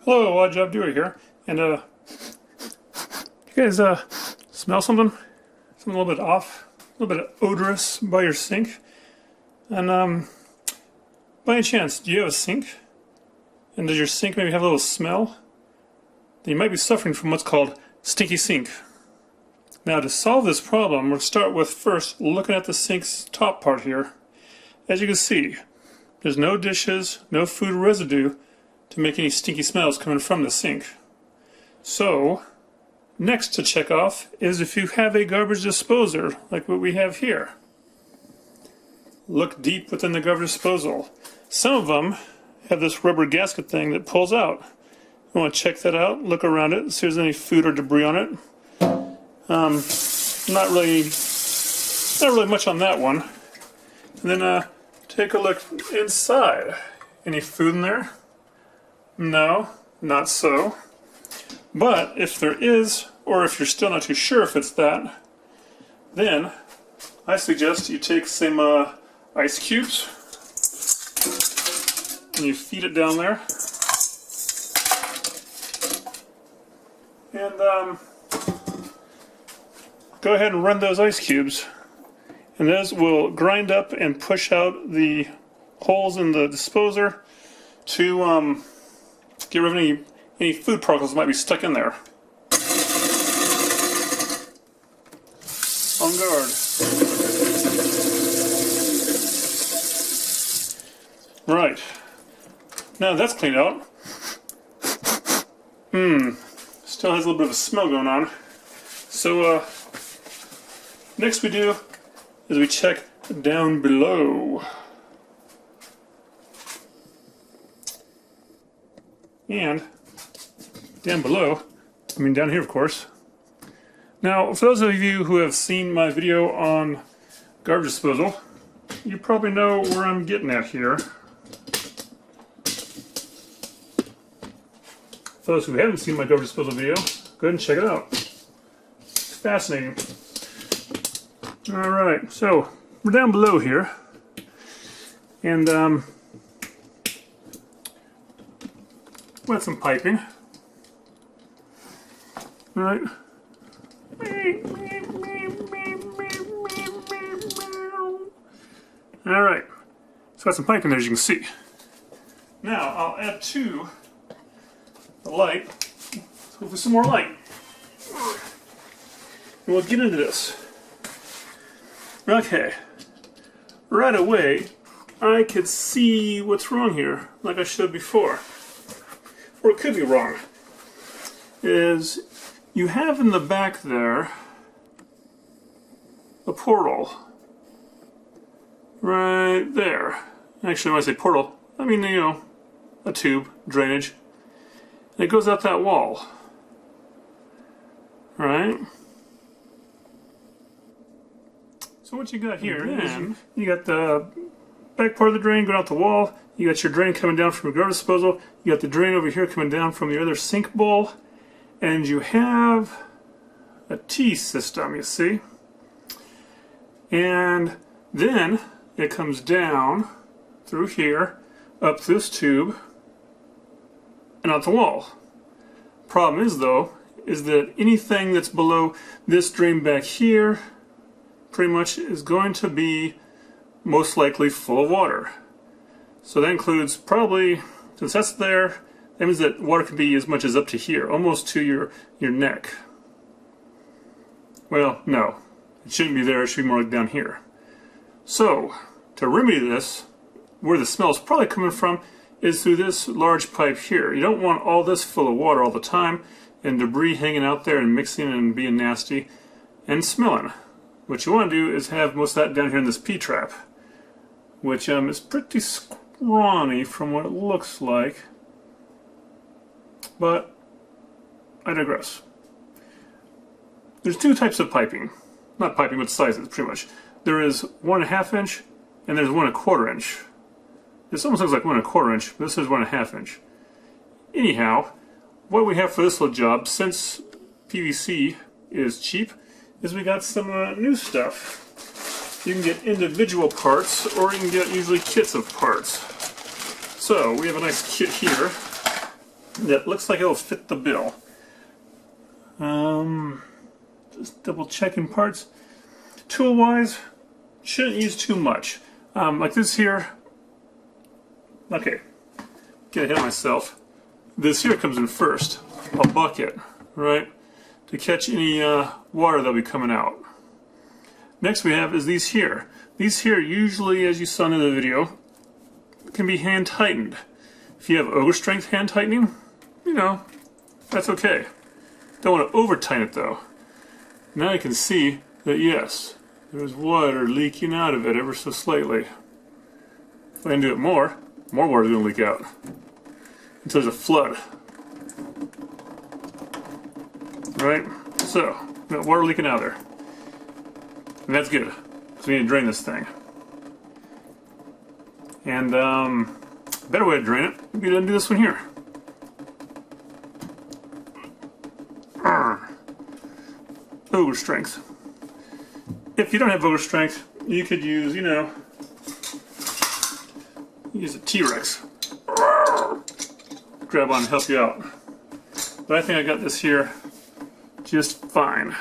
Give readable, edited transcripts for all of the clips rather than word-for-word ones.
Hello, Odd Job Doer here, and you guys smell something? Something a little bit off, a little bit odorous by your sink? And by any chance, do you have a sink? And does your sink maybe have a little smell? Then you might be suffering from what's called stinky sink. Now, to solve this problem, we'll start with first looking at the sink's top part here. As you can see, there's no dishes, no food residue to make any stinky smells coming from the sink. So, next to check off is if you have a garbage disposer, like what we have here. Look deep within the garbage disposal. Some of them have this rubber gasket thing that pulls out. You want to check that out, look around it, see if there's any food or debris on it. Not really much on that one. And then take a look inside. Any food in there? No, not so. But if there is, or if you're still not too sure if it's that, then I suggest you take some ice cubes and you feed it down there. And go ahead and run those ice cubes, and those will grind up and push out the holes in the disposer to get rid of any food particles that might be stuck in there. On guard. Right. Now that's cleaned out. Still has a little bit of a smell going on. So next we do is we check down below. And down below, I mean down here of course. Now for those of you who have seen my video on garbage disposal, you probably know where I'm getting at here. For those who haven't seen my garbage disposal video, go ahead and check it out. It's fascinating. Alright, so we're down below here. And with some piping. Alright. Alright. So got some piping there as you can see. Now I'll add to the light. Let's go for some more light. And we'll get into this. Okay. Right away, I could see what's wrong here, like I showed before. Or it could be wrong, is you have in the back there a portal. Right there. Actually, when I say portal, I mean, you know, a tube, drainage. And it goes out that wall. Right? So what you got here is you got the back part of the drain going out the wall. You got your drain coming down from your garbage disposal. You got the drain over here coming down from your other sink bowl. And you have a T system, you see. And then it comes down through here, up this tube, and out the wall. Problem is, though, is that anything that's below this drain back here pretty much is going to be most likely full of water. So that includes probably, since that's there, that means that water can be as much as up to here, almost to your neck. Well, no, it shouldn't be there, it should be more like down here. So, to remedy this, where the smell is probably coming from is through this large pipe here. You don't want all this full of water all the time, and debris hanging out there and mixing and being nasty and smelling. What you want to do is have most of that down here in this P-trap, which is pretty scrawny from what it looks like, but I digress. There's two types of piping. Not piping, but sizes, pretty much. There is 1.5 inch, and there's 1.25 inch. This almost looks like 1.25 inch, but this is 1.5 inch. Anyhow, what we have for this little job, since PVC is cheap, is we got some new stuff. You can get individual parts, or you can get usually kits of parts. So we have a nice kit here. that looks like it'll fit the bill. Just double checking parts. Tool wise, shouldn't use too much. Like this here. Okay, get ahead of myself. This here comes in first, a bucket, right, to catch any water that'll be coming out. Next we have is these here. These here usually, as you saw in the video, can be hand tightened. If you have ogre strength hand tightening, you know, that's okay. Don't want to over tighten it though. Now you can see that yes, there's water leaking out of it ever so slightly. If I can do it more water is going to leak out until there's a flood. Right? So, got water leaking out there. And that's good, because we need to drain this thing. And better way to drain it would be to do this one here. Ogre strength. If you don't have ogre strength, you could use, you know, use a T-Rex. Grab on and help you out. But I think I got this here just fine.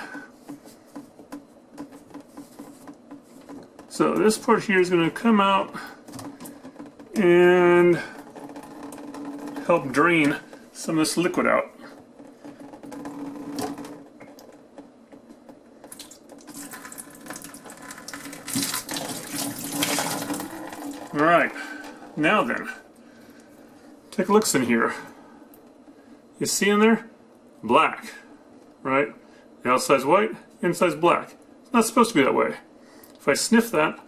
So this part here is going to come out and help drain some of this liquid out. Alright, now then, take a look in here. You see in there? Black, right? The outside's white, inside's black. It's not supposed to be that way. If I sniff that,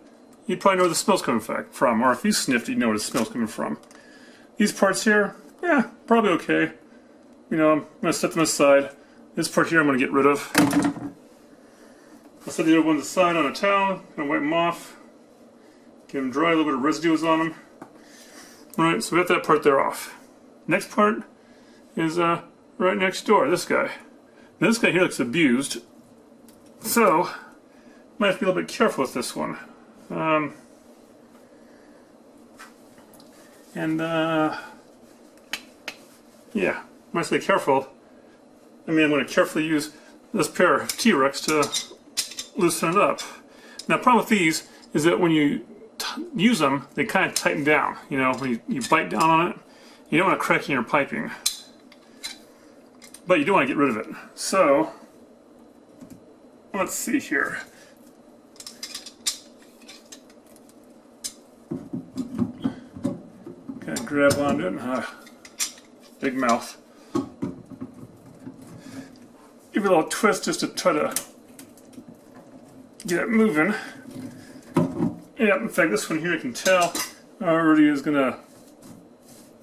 you'd probably know where the smell's coming from, or if you sniffed, you'd know where the smell's coming from. These parts here, yeah, probably okay. You know, I'm going to set them aside. This part here I'm going to get rid of. I'll set the other ones aside on a towel, and wipe them off. Get them dry, a little bit of residue is on them. Alright, so we got that part there off. Next part is right next door, this guy. Now this guy here looks abused, so might have to be a little bit careful with this one. Yeah, when I say careful, I mean I'm going to carefully use this pair of T-Rex to loosen it up. Now the problem with these is that when you use them, they kind of tighten down. You know, when you bite down on it, you don't want to crack in your piping. But you do want to get rid of it. So, let's see here. Kind of grab onto it. Big mouth. Give it a little twist just to try to get it moving. Yeah, in fact, this one here I can tell already is gonna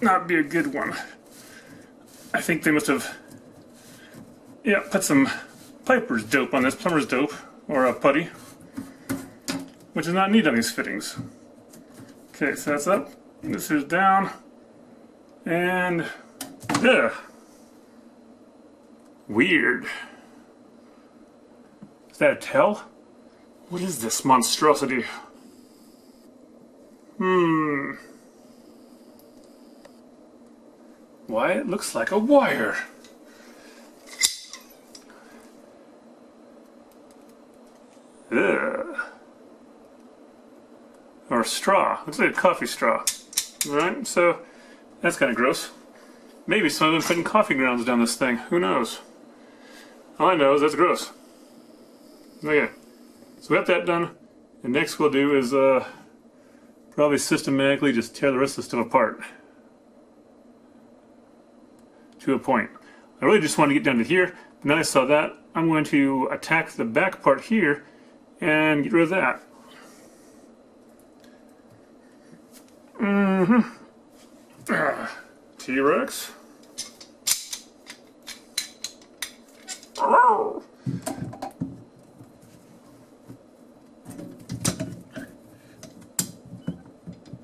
not be a good one. I think they must have, yeah, put some piper's dope on this, plumber's dope, or a putty, which is not needed on these fittings. Okay, so that's up. This is down, and yeah, weird. Is that a tail? What is this monstrosity? Why, it looks like a wire. Ugh. Or a straw. Looks like a coffee straw. Alright, so that's kind of gross. Maybe some of them putting coffee grounds down this thing. Who knows? All I know is that's gross. Okay, so we got that done. And next we'll do is probably systematically just tear the rest of the stuff apart. To a point. I really just wanted to get down to here, but now I saw that, I'm going to attack the back part here and get rid of that. T-Rex.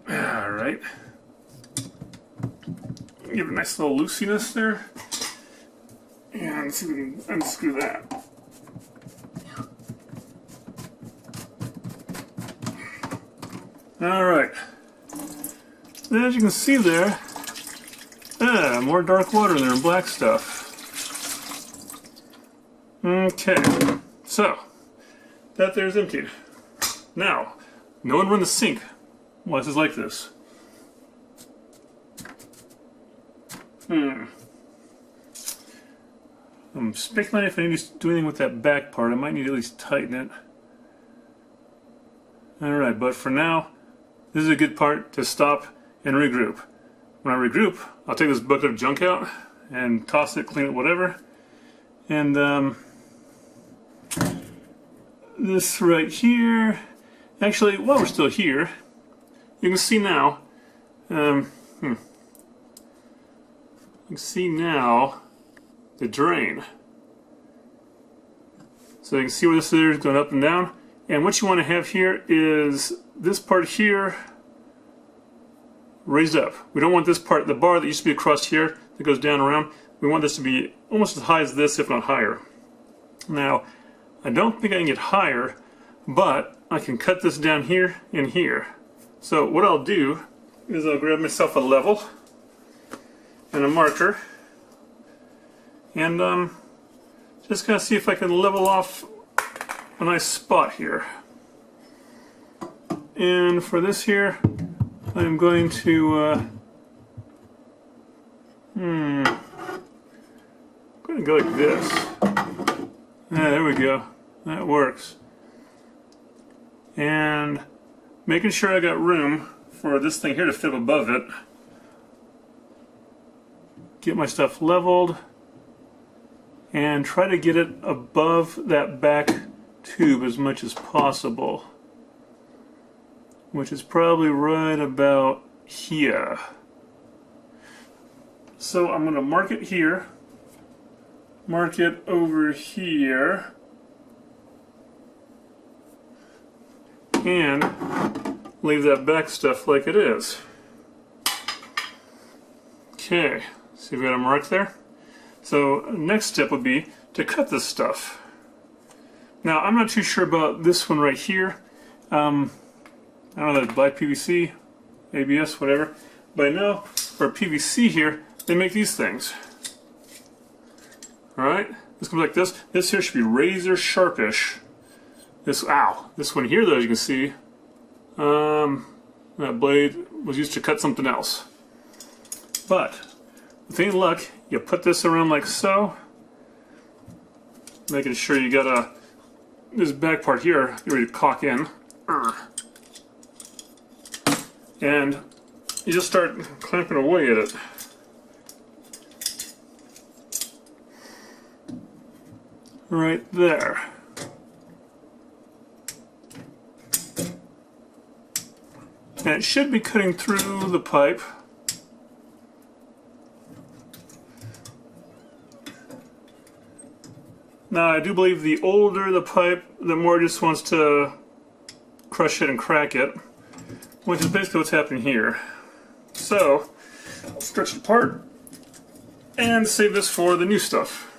Alright. Give it a nice little loosiness there. And see if we can unscrew that. Alright. As you can see there, Yeah, more dark water in there and black stuff. Okay, so that there's emptied. Now, no one run the sink while this is like this. I'm speculating if I need to do anything with that back part. I might need to at least tighten it. Alright, but for now, this is a good part to stop and regroup. When I regroup, I'll take this bucket of junk out and toss it, clean it, whatever. And this right here, actually, while we're still here, you can see now, you can see now the drain. So you can see where this is going up and down. And what you want to have here is this part here raised up. We don't want this part, the bar that used to be across here that goes down around, we want this to be almost as high as this, if not higher. Now, I don't think I can get higher, but I can cut this down here and here. So what I'll do is I'll grab myself a level and a marker and just kind of see if I can level off a nice spot here. And for this here, I'm going to I'm going to go like this. Yeah, there we go. That works. And making sure I got room for this thing here to fit above it. Get my stuff leveled and try to get it above that back tube as much as possible, which is probably right about here. So I'm going to mark it here, mark it over here, and leave that back stuff like it is. Okay, see if we got a mark there? So next step would be to cut this stuff. Now I'm not too sure about this one right here. I don't know, that's black PVC, ABS, whatever. But I know for PVC here, they make these things. Alright, this comes like this. This here should be razor sharpish. This one here though, as you can see, that blade was used to cut something else. But with any luck, you put this around like so, making sure you got this back part here, you're ready to caulk in. And you just start clamping away at it. Right there. And it should be cutting through the pipe. Now I do believe the older the pipe, the more it just wants to crush it and crack it, which is basically what's happening here. So, I'll stretch it apart and save this for the new stuff.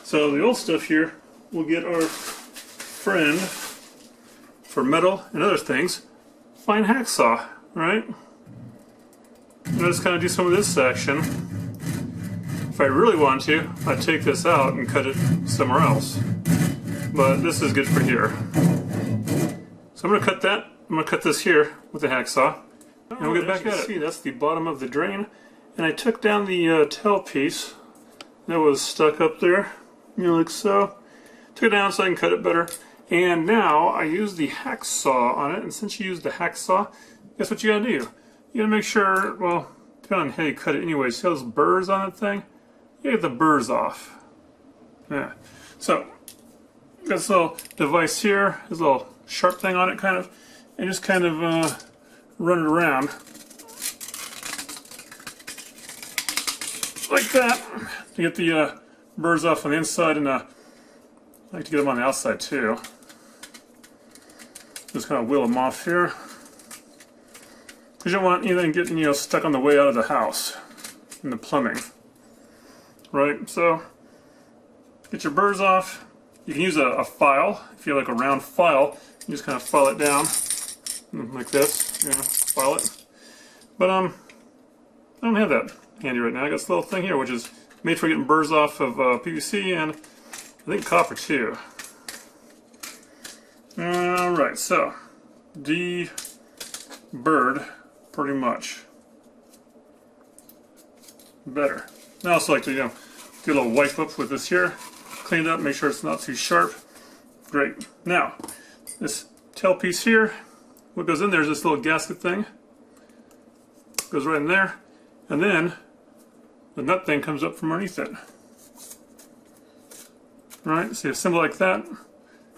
So the old stuff here, we'll get our friend for metal and other things, fine hacksaw, right? And I'll just kind of do some of this section. If I really want to, I'd take this out and cut it somewhere else. But this is good for here. So I'm going to cut that. I'm going to cut this here with the hacksaw. And we'll get back at it. See, that's the bottom of the drain. And I took down the tail piece that was stuck up there, like so. Took it down so I can cut it better. And now I use the hacksaw on it. And since you use the hacksaw, guess what you gotta do? You gotta make sure, well, depending on how you cut it anyway. See those burrs on that thing? You get the burrs off. Yeah. So, got this little device here, this little sharp thing on it, kind of, and just kind of run it around like that to get the burrs off on the inside, and I like to get them on the outside too. Just kind of wheel them off here, because you don't want anything getting stuck on the way out of the house in the plumbing. Right, so get your burrs off. You can use a file, if you like a round file. You just kind of file it down like this, file it. But I don't have that. handy right now. I got this little thing here, which is made for getting burrs off of PVC and I think copper too. Alright, so de-burred pretty much. Better. I also like to, do a little wipe up with this here. Clean it up, make sure it's not too sharp. Great. Now, this tail piece here, what goes in there is this little gasket thing. Goes right in there. And then the nut thing comes up from underneath it. Alright, so you assemble like that.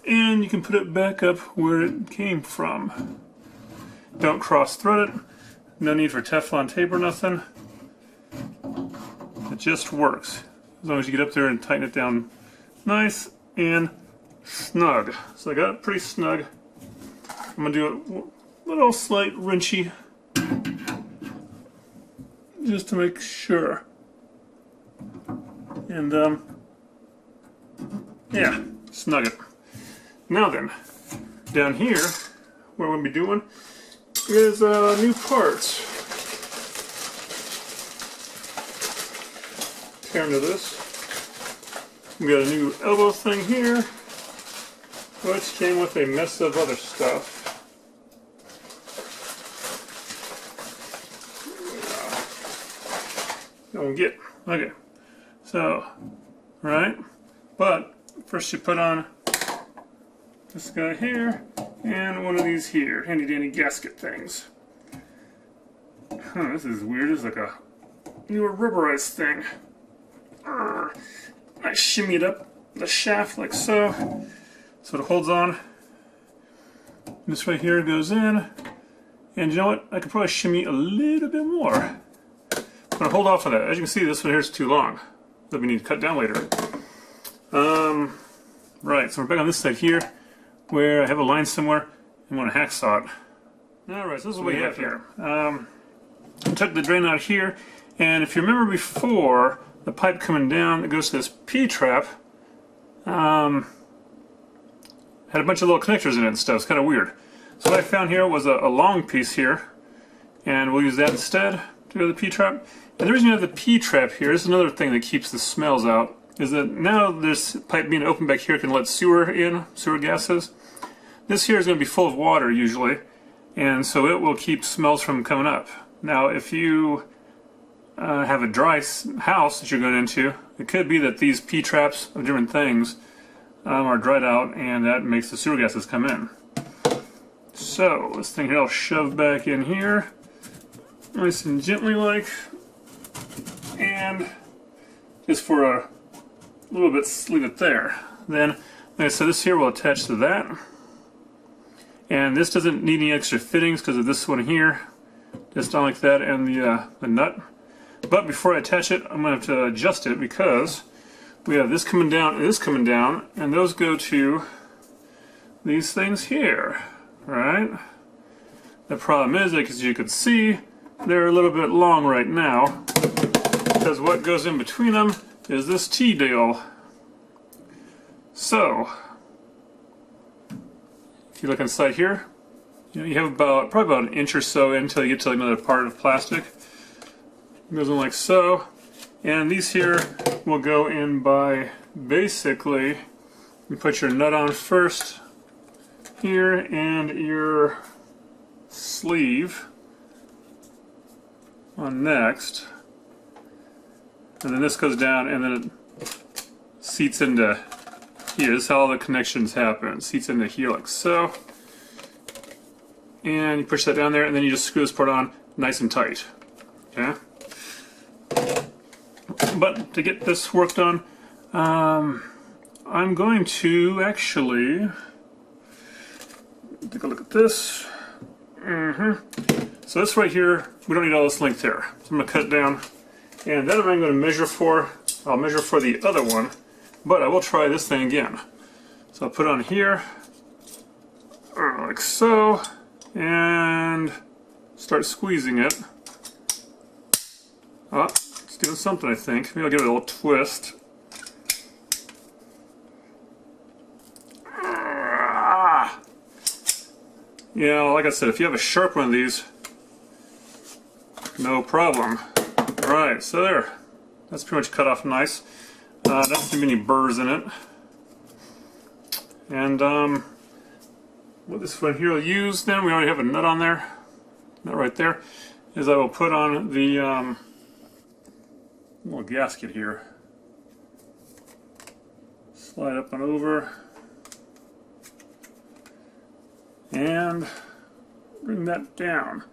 And you can put it back up where it came from. Don't cross thread it. No need for Teflon tape or nothing. It just works. As long as you get up there and tighten it down nice and snug. So I got it pretty snug. I'm going to do a little slight wrenchy just to make sure. And yeah, snug it. Now then, down here, what we're going to be doing is new parts. Tear into this. We got a new elbow thing here, which came with a mess of other stuff. Don't get. Okay. So, right? But first you put on this guy here and one of these here, handy dandy gasket things. This is weird. It's like a newer rubberized thing. I shimmy it up the shaft like so, so it holds on. This right here goes in, and you know what? I could probably shimmy a little bit more. I'm gonna hold off on that. As you can see, this one here is too long that we need to cut down later. Right, so we're back on this side here, where I have a line somewhere and want to hacksaw it. Alright, so this is what we have here. I took the drain out here, and if you remember before, the pipe coming down that goes to this P-trap had a bunch of little connectors in it and stuff. It's kind of weird. So what I found here was a long piece here, and we'll use that instead to go to the P-trap. And the reason you have the P-trap here, this is another thing that keeps the smells out, is that now this pipe being open back here can let sewer in, sewer gases. This here is going to be full of water usually, and so it will keep smells from coming up. Now if you have a dry house that you're going into, it could be that these P-traps of different things are dried out, and that makes the sewer gases come in. So this thing here I'll shove back in here, nice and gently like, and just for a little bit, leave it there. Then, like I said, this here will attach to that, and this doesn't need any extra fittings because of this one here, just down like that, and the nut. But before I attach it, I'm going to have to adjust it because we have this coming down and this coming down, and those go to these things here, right? The problem is, like, as you can see, they're a little bit long right now because what goes in between them is this T-deal. So, if you look inside here, you have probably about an inch or so until you get to another part of plastic. It goes in like so, and these here will go in by basically, you put your nut on first here and your sleeve on next, and then this goes down and then it seats into here. This is how all the connections happen. It seats into here like so, and you push that down there, and then you just screw this part on nice and tight. Okay. But to get this work done, I'm going to actually take a look at this. So this right here, we don't need all this length here. So I'm going to cut it down, and then I'm going to measure for, I'll measure for the other one, but I will try this thing again. So I'll put it on here, like so, and start squeezing it. It's doing something, I think. Maybe I'll give it a little twist. Yeah, like I said, if you have a sharp one of these, no problem. Alright, so there. That's pretty much cut off nice. Doesn't seem any burrs in it. And what this one here will use then, we already have a nut on there. Nut right there. Is I will put on the little gasket here. Slide up and over. And bring that down.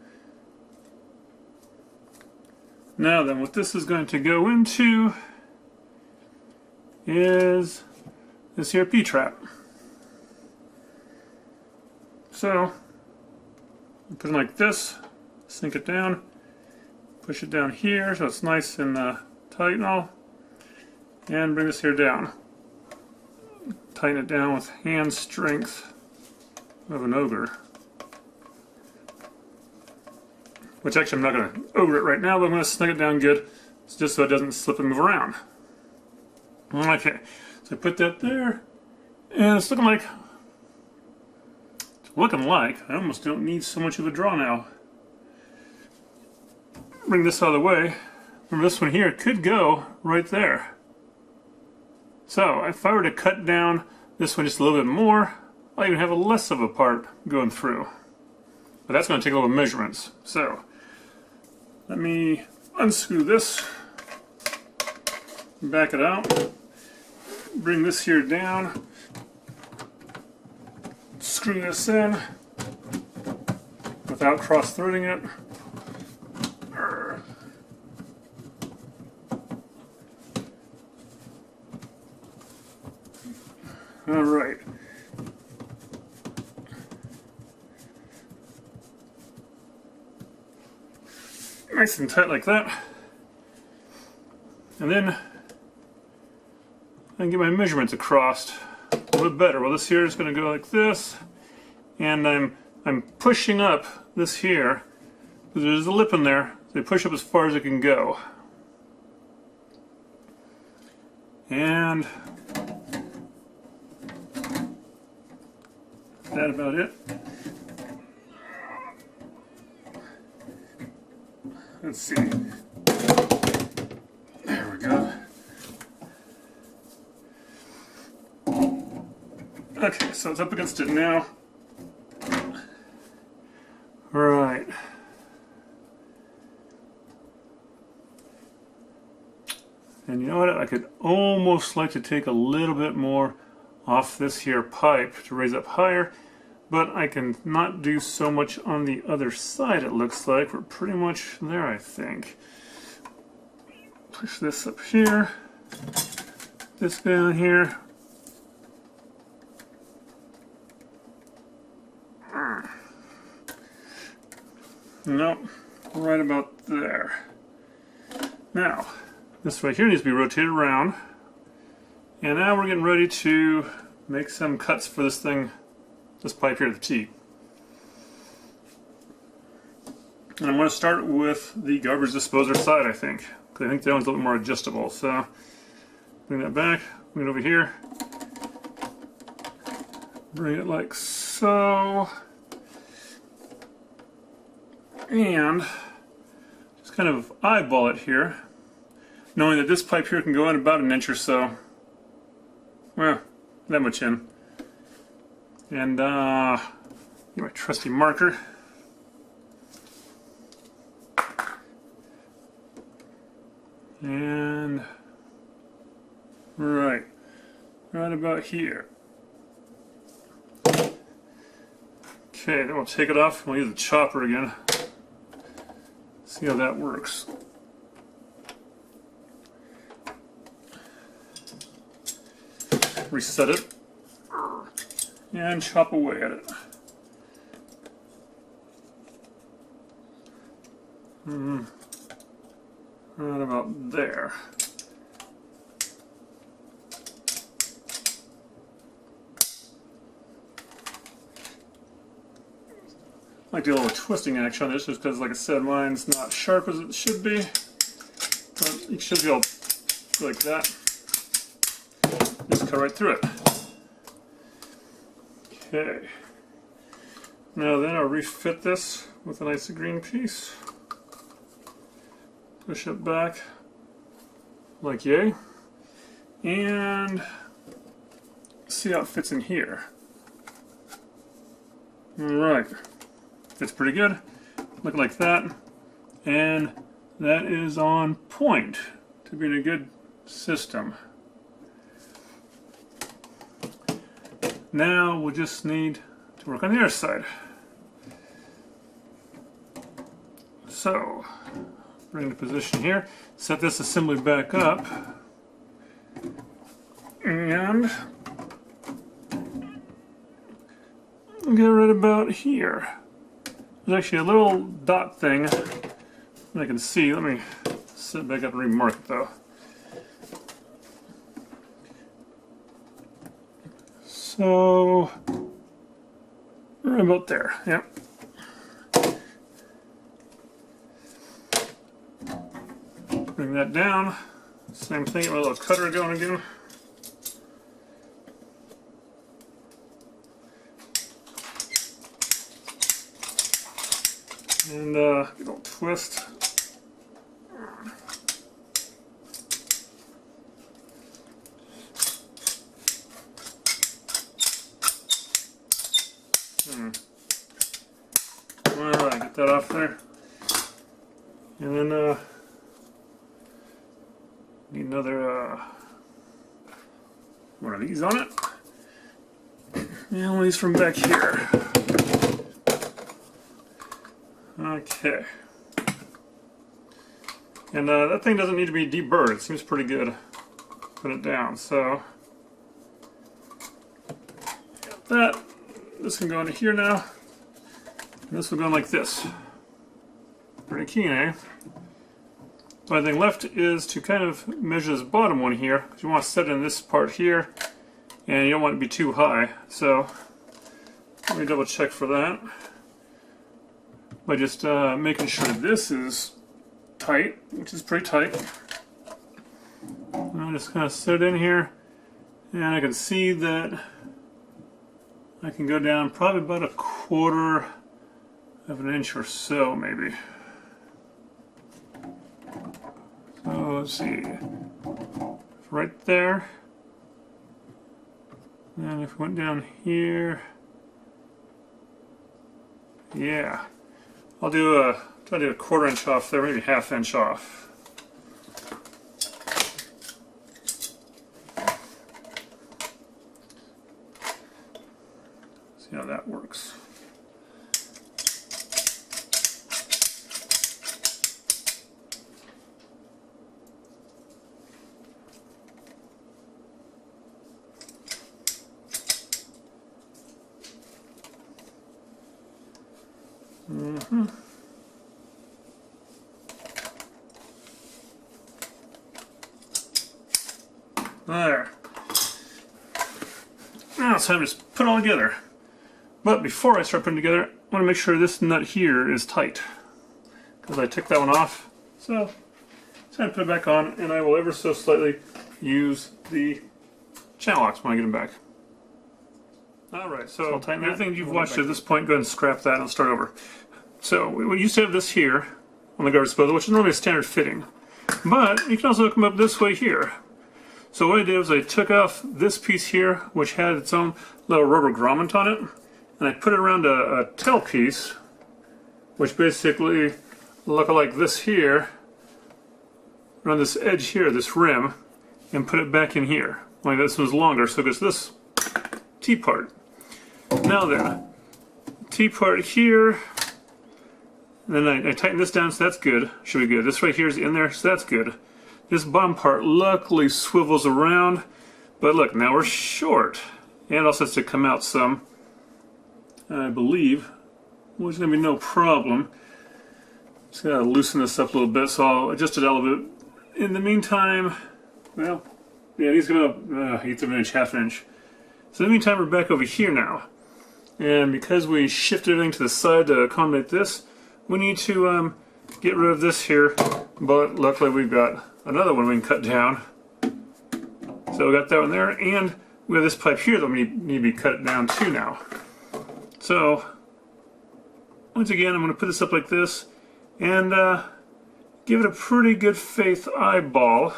Now then, what this is going to go into is this here P-trap. So, put it like this, sink it down, push it down here so it's nice and tight and all, and bring this here down. Tighten it down with hand strength of an ogre. Which actually I'm not going to ogre it right now, but I'm going to snug it down good, just so it doesn't slip and move around. Okay, so I put that there, and it's looking like, I almost don't need so much of a draw now. Bring this out of the way. Remember, this one here could go right there. So if I were to cut down this one just a little bit more, I'll even have a less of a part going through. But that's going to take a little measurements. So let me unscrew this, back it out, bring this here down, screw this in without cross-threading it. All right. Nice and tight like that. And then I can get my measurements across a little bit better. Well, this here is going to go like this, and I'm pushing up this here because there's a lip in there. So I push up as far as it can go. And that's about it. Let's see. There we go. Okay, so it's up against it now. Right. And you know what? I could almost like to take a little bit more off this here pipe to raise up higher, but I can not do so much on the other side, it looks like. We're pretty much there, I think. Push this up here, this down here. Nope, right about there. Now, this right here needs to be rotated around. And now we're getting ready to make some cuts for this thing, this pipe here, the T. And I'm going to start with the garbage disposer side, I think. Because I think that one's a little more adjustable. So, bring that back, bring it over here. Bring it like so. And just kind of eyeball it here, knowing that this pipe here can go in about an inch or so. Well, that much in. And get my trusty marker. And right about here. Okay, then we'll take it off. We'll use the chopper again. See how that works. Reset it and chop away at it. Right about there. I like to do a little twisting action on this just because, like I said, mine's not sharp as it should be. But it should be able to go like that. Just cut right through it. Okay. Now then I'll refit this with a nice green piece. push it back like yay, and see how it fits in here. Alright, fits pretty good, looking like that, and that is on point to being a good system. Now we'll just need to work on the other side. So, bring the position here, set this assembly back up, and get right about here. There's actually a little dot thing that I can see. Let me set it back up and remark it though. So, right about there, yep. Bring that down. Same thing, my little cutter going again. And a little twist. Alright, get that off there. And then need another one of these on it. And one of these from back here. Okay. And that thing doesn't need to be deburred. It seems pretty good. Put it down. So got that. This can go into here now. And this will go in like this. Pretty keen, eh? The only thing left is to kind of measure this bottom one here, because you want to set it in this part here, and you don't want it to be too high. So let me double check for that by just making sure this is tight, which is pretty tight. And I'll just kind of set it in here, and I can see that I can go down probably about 1/4 of an inch or so, maybe. So let's see, right there, and if we went down here, yeah, I'll do try to do 1/4 inch off there, maybe 1/2 inch off. See how that works. There. Now it's time to just put it all together. But before I start putting it together, I want to make sure this nut here is tight, because I took that one off. So it's time to put it back on, and I will ever so slightly use the channel locks when I get them back. Alright, so everything you've watched at this point, go ahead and scrap that and I'll start over. So we used to have this here on the garbage disposal, which is normally a standard fitting. But you can also come up this way here. So what I did was I took off this piece here, which had its own little rubber grommet on it, and I put it around a tail piece, which basically looked like this here, around this edge here, this rim, and put it back in here. Only this one's longer, so it goes this T-part. Now then, T-part here, and then I tighten this down, so that's good. Should be good. This right here is in there, so that's good. This bottom part luckily swivels around, but look, now we're short. And it also has to come out some, I believe, which is going to be no problem. Just going to loosen this up a little bit, so I'll adjust it a little bit. In the meantime, well, yeah, these go up 1/8 of an inch, 1/2 inch. So in the meantime, we're back over here now. And because we shifted everything to the side to accommodate this, we need to get rid of this here, but luckily we've got another one we can cut down. So we got that one there, and we have this pipe here that we need to be cut down too now. So once again, I'm going to put this up like this, and give it a pretty good faith eyeball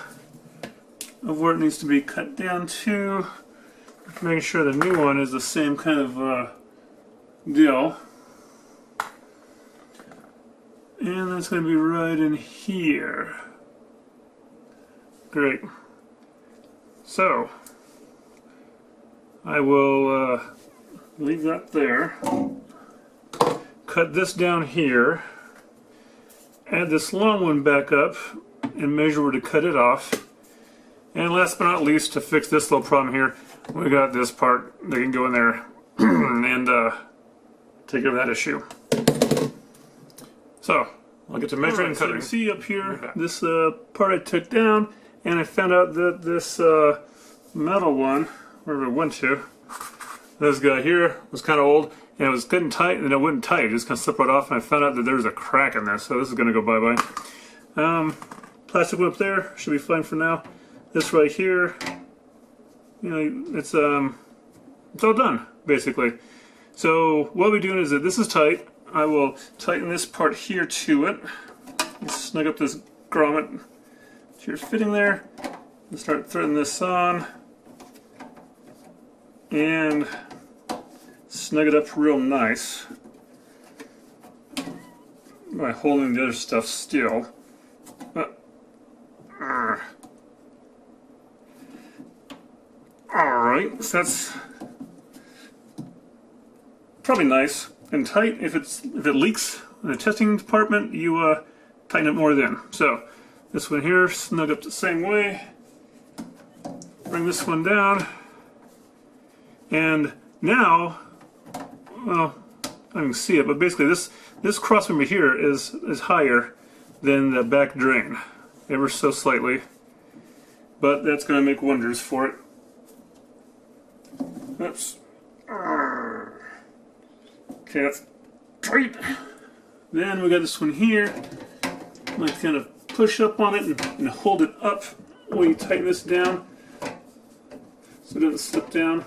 of where it needs to be cut down to, making sure the new one is the same kind of deal. And that's going to be right in here. Great. So, I will leave that there. Cut this down here. Add this long one back up and measure where to cut it off. And last but not least, to fix this little problem here, we got this part that can go in there and take care of that issue. So, I'll get to measuring and cutting. So you can see up here, this part I took down, and I found out that this metal one, wherever it went to, this guy here was kind of old, and it was getting tight, and it wouldn't tight. It just kind of slipped right off, and I found out that there was a crack in there, so this is going to go bye-bye. Plastic one up there, should be fine for now. This right here, you know, it's all done, basically. So what we're doing is that this is tight. I will tighten this part here to it. Snug up this grommet to your fitting there. And start threading this on. And snug it up real nice by holding the other stuff still. Alright, so that's probably nice and tight. If it leaks in the testing department, you tighten it more then. So this one here, snug up the same way. Bring this one down. And now, well, I can see it, but basically this crossmember here is higher than the back drain, ever so slightly. But that's going to make wonders for it. Oops. Okay, that's tight. Then we got this one here. I'm going to kind of push up on it and hold it up while you tighten this down so it doesn't slip down.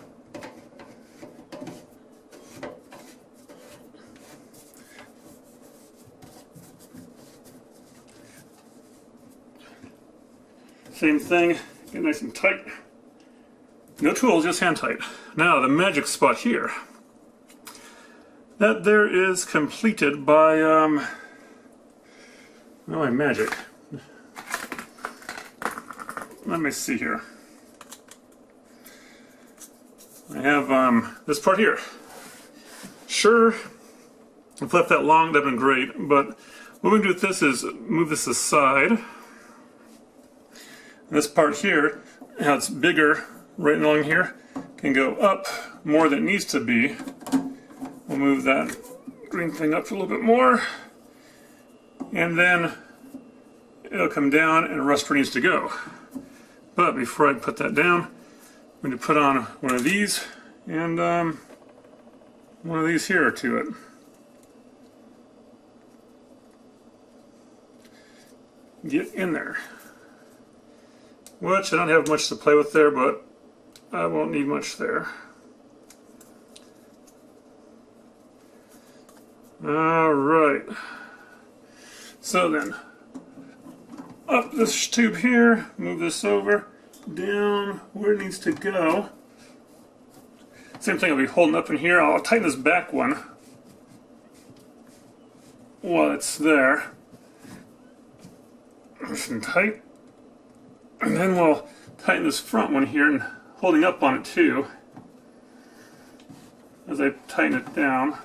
Same thing, get nice and tight. No tools, just hand tight. Now the magic spot here. That there is completed by, oh, my magic. Let me see here. I have this part here. Sure, if left that long, that'd been great, but what we can do with this is move this aside. This part here, how it's bigger right along here, can go up more than it needs to be. We'll move that green thing up a little bit more, and then it'll come down and rust where it needs to go. But before I put that down, I'm going to put on one of these and one of these here to it. Get in there. Which I don't have much to play with there, but I won't need much there. Alright. So then, up this tube here, move this over, down where it needs to go. Same thing I'll be holding up in here. I'll tighten this back one while it's there. Nice and tight. And then we'll tighten this front one here and holding up on it too as I tighten it down.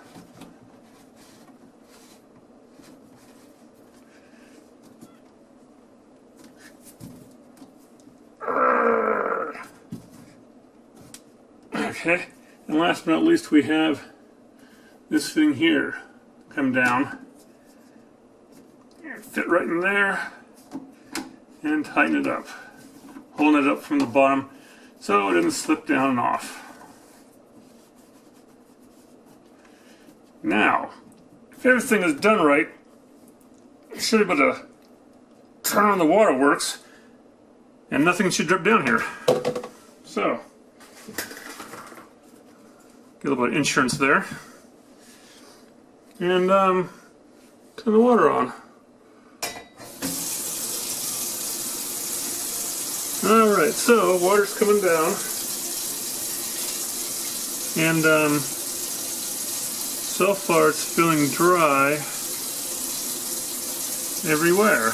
Okay, and last but not least we have this thing here come down. Fit right in there and tighten it up. Holding it up from the bottom so it doesn't slip down and off. Now, if everything is done right, you should be able to turn on the waterworks and nothing should drip down here. So, get a little bit of insurance there. And turn the water on. Alright, so water's coming down. And so far it's feeling dry everywhere.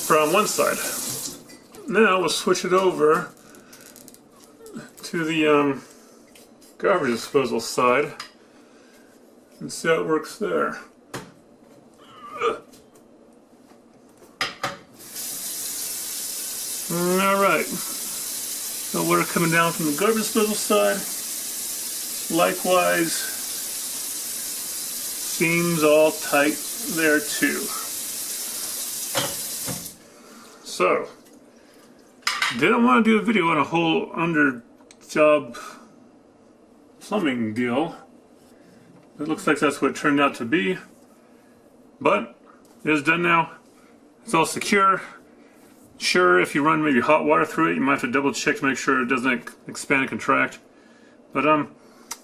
From one side. Now we'll switch it over to the garbage disposal side and see how it works there. Alright, so water coming down from the garbage disposal side. Likewise, seems all tight there too. So, didn't want to do a video on a whole under-job plumbing deal. It looks like that's what it turned out to be. But, it is done now. It's all secure. Sure, if you run maybe hot water through it, you might have to double check to make sure it doesn't expand and contract. But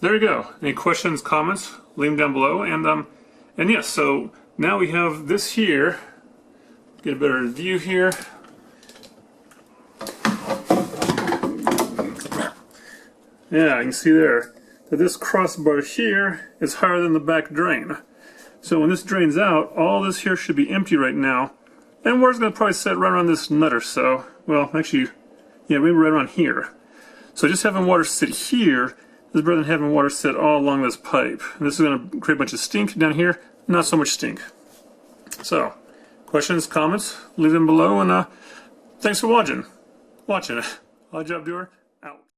there you go. Any questions, comments, leave them down below. And yes, so now we have this here. Get a better view here. Yeah, you can see there that this crossbar here is higher than the back drain. So when this drains out, all this here should be empty right now. And water's going to probably set right around this nut or so. Well, actually, yeah, maybe right around here. So just having water sit here is better than having water sit all along this pipe. And this is going to create a bunch of stink down here. Not so much stink. So, questions, comments, leave them below. And thanks for watching. Odd job, doer.